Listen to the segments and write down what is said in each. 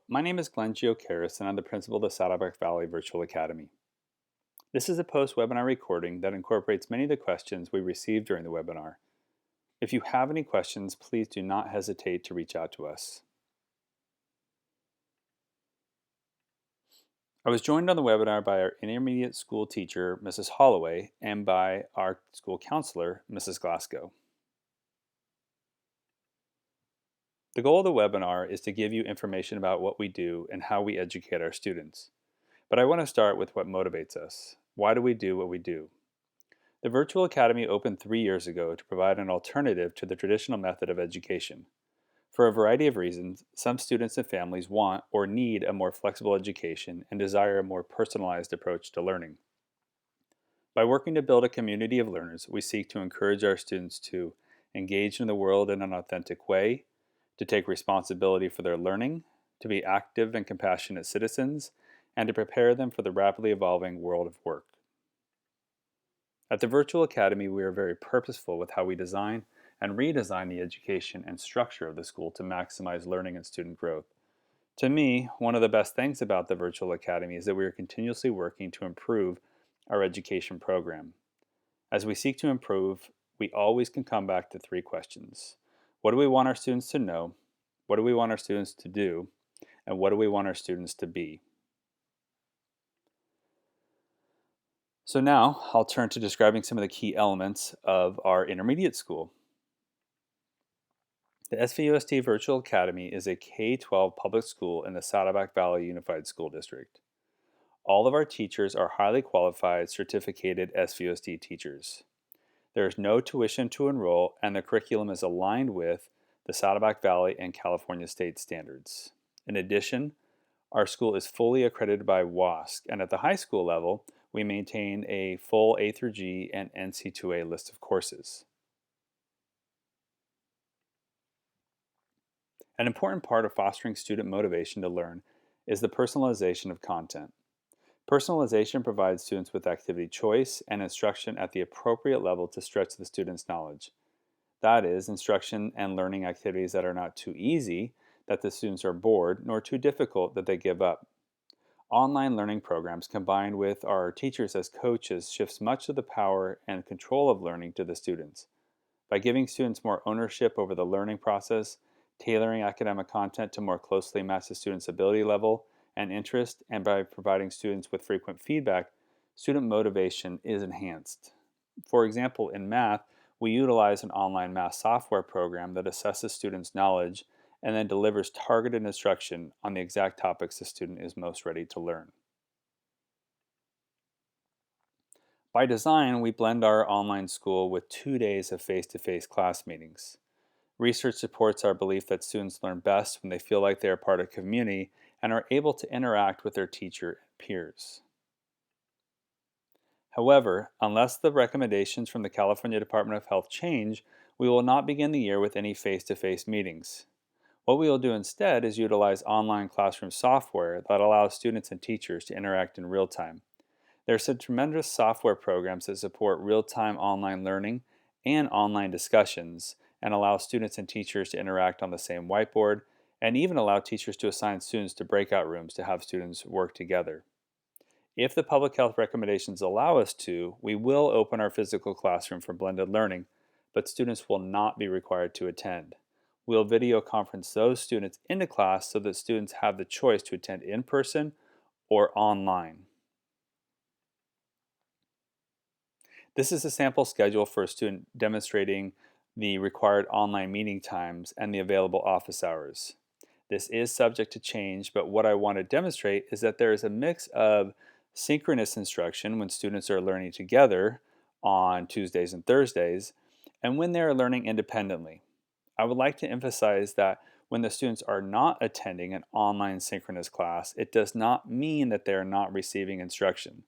My name is Glenn Giocaris, and I'm the principal of the Saddleback Valley Virtual Academy. This is a post-webinar recording that incorporates many of the questions we received during the webinar. If you have any questions, please do not hesitate to reach out to us. I was joined on the webinar by our intermediate school teacher, Mrs. Holloway, and by our school counselor, Mrs. Glasgow. The goal of the webinar is to give you information about what we do and how we educate our students. But I want to start with what motivates us. Why do we do what we do? The Virtual Academy opened 3 years ago to provide an alternative to the traditional method of education. For a variety of reasons, some students and families want or need a more flexible education and desire a more personalized approach to learning. By working to build a community of learners, we seek to encourage our students to engage in the world in an authentic way, to take responsibility for their learning, to be active and compassionate citizens, and to prepare them for the rapidly evolving world of work. At the Virtual Academy, we are very purposeful with how we design and redesign the education and structure of the school to maximize learning and student growth. To me, one of the best things about the Virtual Academy is that we are continuously working to improve our education program. As we seek to improve, we always can come back to 3 questions. What do we want our students to know? What do we want our students to do? And what do we want our students to be? So now I'll turn to describing some of the key elements of our intermediate school. The SVUSD Virtual Academy is a K-12 public school in the Saddleback Valley Unified School District. All of our teachers are highly qualified, certificated SVUSD teachers. There is no tuition to enroll, and the curriculum is aligned with the Saddleback Valley and California state standards. In addition, our school is fully accredited by WASC, and at the high school level, we maintain a full A through G and NC2A list of courses. An important part of fostering student motivation to learn is the personalization of content. Personalization provides students with activity choice and instruction at the appropriate level to stretch the student's knowledge. That is, instruction and learning activities that are not too easy, that the students are bored, nor too difficult that they give up. Online learning programs combined with our teachers as coaches shifts much of the power and control of learning to the students. By giving students more ownership over the learning process, tailoring academic content to more closely match the student's ability level and interest, and by providing students with frequent feedback, student motivation is enhanced. For example, in math, we utilize an online math software program that assesses students' knowledge and then delivers targeted instruction on the exact topics the student is most ready to learn. By design, we blend our online school with 2 days of face-to-face class meetings. Research supports our belief that students learn best when they feel like they are part of a community and are able to interact with their teacher and peers. However, unless the recommendations from the California Department of Health change, we will not begin the year with any face-to-face meetings. What we will do instead is utilize online classroom software that allows students and teachers to interact in real time. There are some tremendous software programs that support real-time online learning and online discussions and allow students and teachers to interact on the same whiteboard and even allow teachers to assign students to breakout rooms to have students work together. If the public health recommendations allow us to, we will open our physical classroom for blended learning, but students will not be required to attend. We'll video conference those students into class so that students have the choice to attend in person or online. This is a sample schedule for a student demonstrating the required online meeting times and the available office hours. This is subject to change, but what I want to demonstrate is that there is a mix of synchronous instruction when students are learning together on Tuesdays and Thursdays, and when they are learning independently. I would like to emphasize that when the students are not attending an online synchronous class, it does not mean that they are not receiving instruction.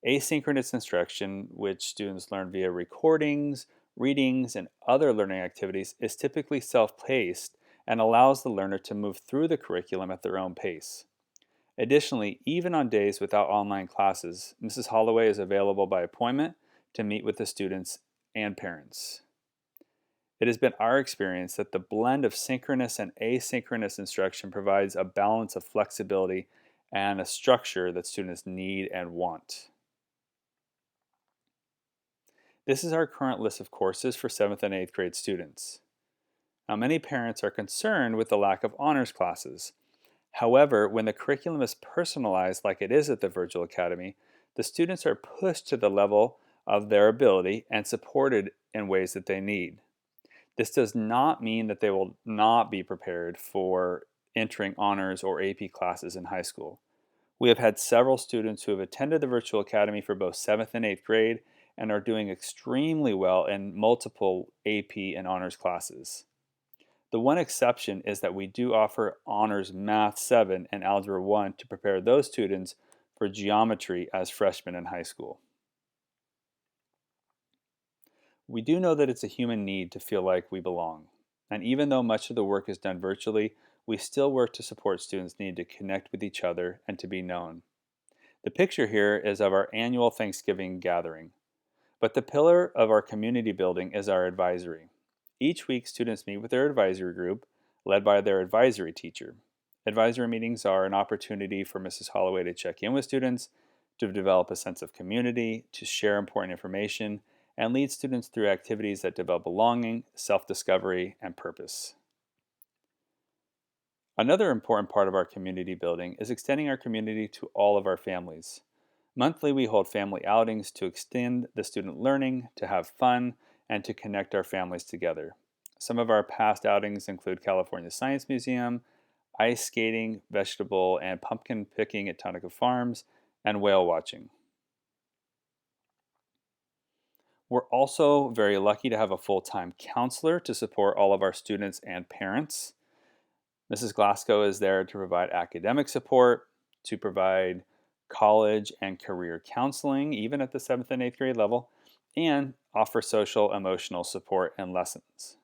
Asynchronous instruction, which students learn via recordings, readings, and other learning activities, is typically self-paced and allows the learner to move through the curriculum at their own pace. Additionally, even on days without online classes, Mrs. Holloway is available by appointment to meet with the students and parents. It has been our experience that the blend of synchronous and asynchronous instruction provides a balance of flexibility and a structure that students need and want. This is our current list of courses for 7th and 8th grade students. Now, many parents are concerned with the lack of honors classes. However, when the curriculum is personalized like it is at the Virtual Academy, the students are pushed to the level of their ability and supported in ways that they need. This does not mean that they will not be prepared for entering honors or AP classes in high school. We have had several students who have attended the Virtual Academy for both 7th and 8th grade and are doing extremely well in multiple AP and honors classes. The one exception is that we do offer Honors Math 7 and Algebra 1 to prepare those students for geometry as freshmen in high school. We do know that it's a human need to feel like we belong. And even though much of the work is done virtually, we still work to support students' need to connect with each other and to be known. The picture here is of our annual Thanksgiving gathering. But the pillar of our community building is our advisory. Each week, students meet with their advisory group, led by their advisory teacher. Advisory meetings are an opportunity for Mrs. Holloway to check in with students, to develop a sense of community, to share important information, and lead students through activities that develop belonging, self-discovery, and purpose. Another important part of our community building is extending our community to all of our families. Monthly, we hold family outings to extend the student learning, to have fun, and to connect our families together. Some of our past outings include California Science Museum, ice skating, vegetable and pumpkin picking at Tunica Farms, and whale watching. We're also very lucky to have a full-time counselor to support all of our students and parents. Mrs. Glasgow is there to provide academic support, to provide college and career counseling, even at the 7th and 8th grade level, and offer social emotional support and lessons.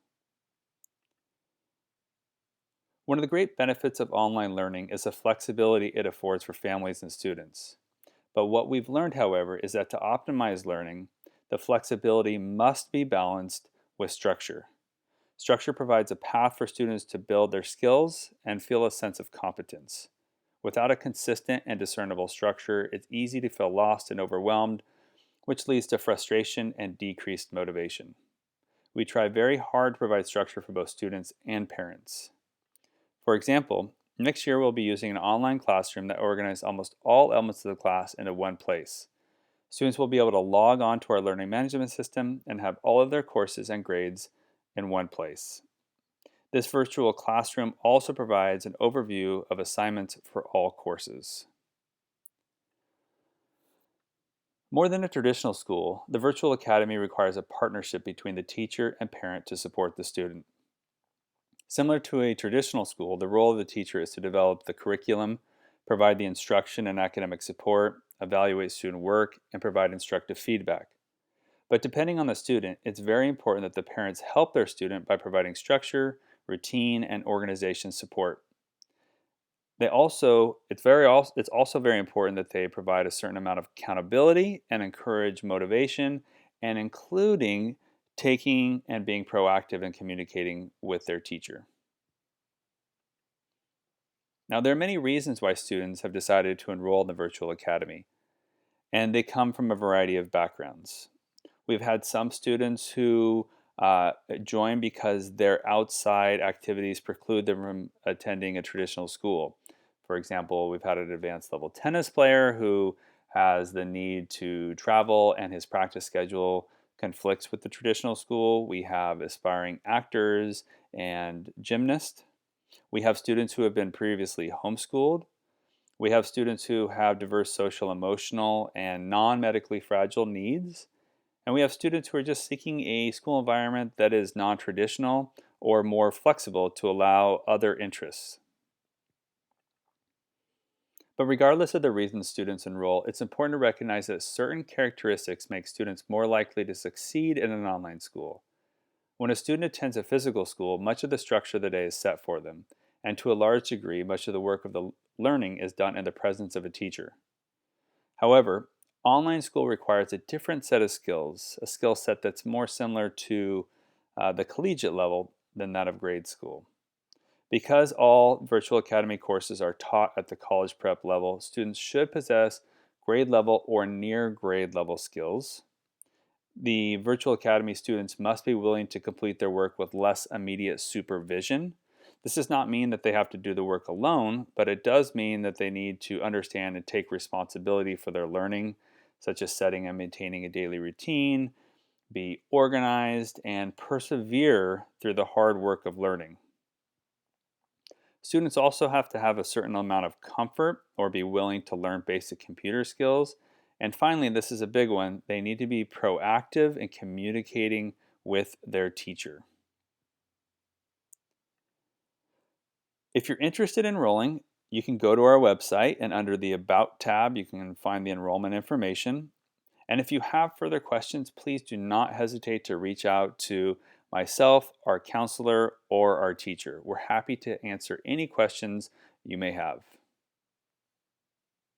One of the great benefits of online learning is the flexibility it affords for families and students. But what we've learned, however, is that to optimize learning, the flexibility must be balanced with structure. Structure provides a path for students to build their skills and feel a sense of competence. Without a consistent and discernible structure, it's easy to feel lost and overwhelmed, which leads to frustration and decreased motivation. We try very hard to provide structure for both students and parents. For example, next year we'll be using an online classroom that organizes almost all elements of the class into one place. Students will be able to log on to our learning management system and have all of their courses and grades in one place. This virtual classroom also provides an overview of assignments for all courses. More than a traditional school, the Virtual Academy requires a partnership between the teacher and parent to support the student. Similar to a traditional school, the role of the teacher is to develop the curriculum, provide the instruction and academic support, evaluate student work, and provide instructive feedback. But depending on the student, it's very important that the parents help their student by providing structure, routine, and organization support. It's also very important that they provide a certain amount of accountability and encourage motivation, and including taking and being proactive in communicating with their teacher. Now, there are many reasons why students have decided to enroll in the Virtual Academy, and they come from a variety of backgrounds. We've had some students who join because their outside activities preclude them from attending a traditional school. For example, we've had an advanced level tennis player who has the need to travel and his practice schedule conflicts with the traditional school. We have aspiring actors and gymnasts. We have students who have been previously homeschooled. We have students who have diverse social, emotional, and non-medically fragile needs. And we have students who are just seeking a school environment that is non-traditional or more flexible to allow other interests. But regardless of the reasons students enroll, it's important to recognize that certain characteristics make students more likely to succeed in an online school. When a student attends a physical school, much of the structure of the day is set for them, and to a large degree, much of the work of the learning is done in the presence of a teacher. However, online school requires a different set of skills, a skill set that's more similar to the collegiate level than that of grade school. Because all virtual academy courses are taught at the college prep level, students should possess grade level or near grade level skills. The virtual academy students must be willing to complete their work with less immediate supervision. This does not mean that they have to do the work alone, but it does mean that they need to understand and take responsibility for their learning, such as setting and maintaining a daily routine, be organized, and persevere through the hard work of learning. Students also have to have a certain amount of comfort or be willing to learn basic computer skills. And finally, this is a big one, they need to be proactive in communicating with their teacher. If you're interested in enrolling, you can go to our website and under the About tab, you can find the enrollment information. And if you have further questions, please do not hesitate to reach out to myself, our counselor, or our teacher. We're happy to answer any questions you may have.